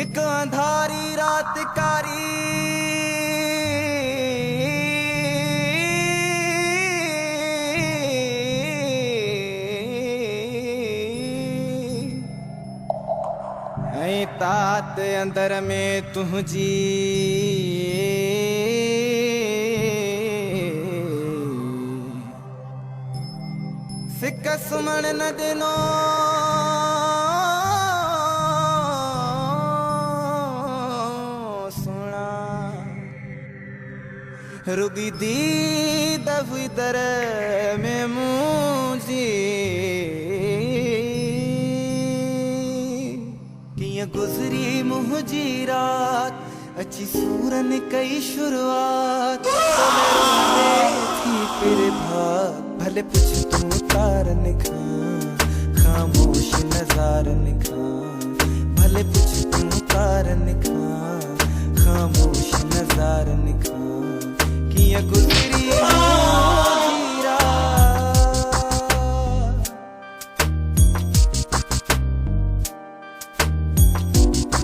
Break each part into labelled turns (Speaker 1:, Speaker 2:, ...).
Speaker 1: एक अंधारी रात कारी ऐं तात अंदर में तुझी सिक सुमण न दिनो रुगी दी दफी दर में मुझे कियां गुजरी मुझी रात अच्छी सूरन कई शुरुआत थी फिर भाग भले कुछ तू तारन खा खामोश नजारन खा भले कुछ तू तारन खा खामोश नजारन खा कियां गुजरी मुझी रात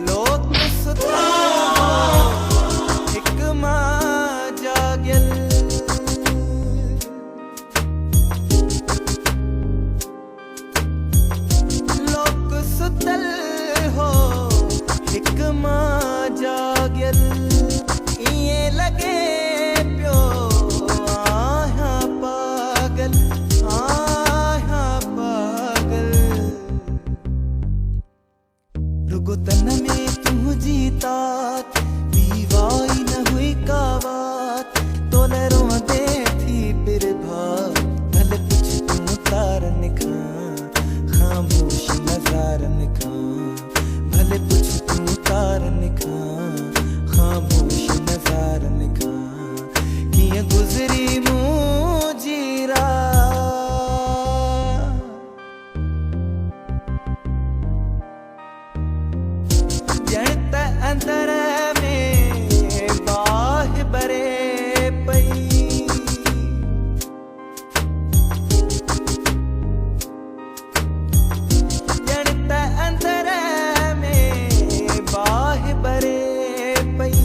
Speaker 1: लोग सुता एक मां जागल लोग सुतल हो एक मां जागल ये लगे तन में तू जीतात पीवाई न हुई कावात तो लहरों दे थी फिर भाग भले कुछ तू तारन खा खामोश नजारन खा भले कुछ तू तारन खा खामोश नजारन खा कियां गुजरी मुझी रात अंदर में बाह बरे पई जड़ता अंदर में बाह बरे पई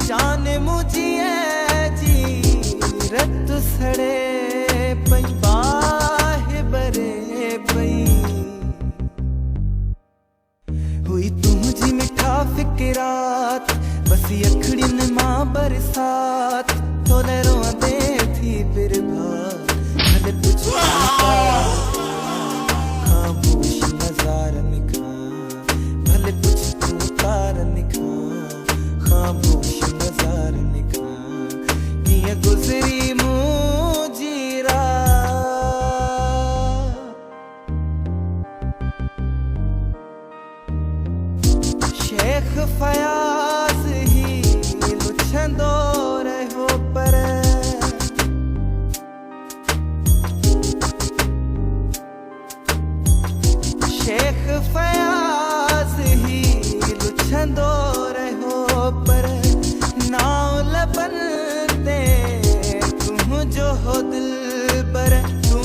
Speaker 1: जान मुझी जी रत सड़े पई बाह बरे पई हुई तुझी मिठा फिक्रात बसी अखड़िन मां बरसात तो लहरों दे थी फिर भाग भले कुछ खामोश नजारन खा भले कुछ तू तारन खा खामोश नजारन खा कियां गुजरी मुझी रात शेख फयाज ही लुछंदो रहो पर शेख फयाज ही लुछंदो रहो पर नाव लबन ते तू जो हो दिल पर तू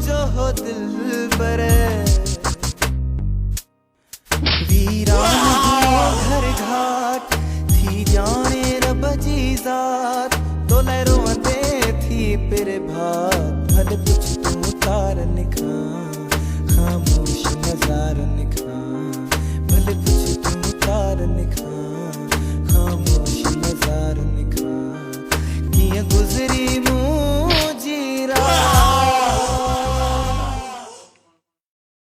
Speaker 1: जो हो दिल पर घर घाट थी जाने रब जी जात तो लहरों दे थी फिर भाग भले कुछ तू तारन खा खामोश नजारन खा भले कुछ तू तारन खा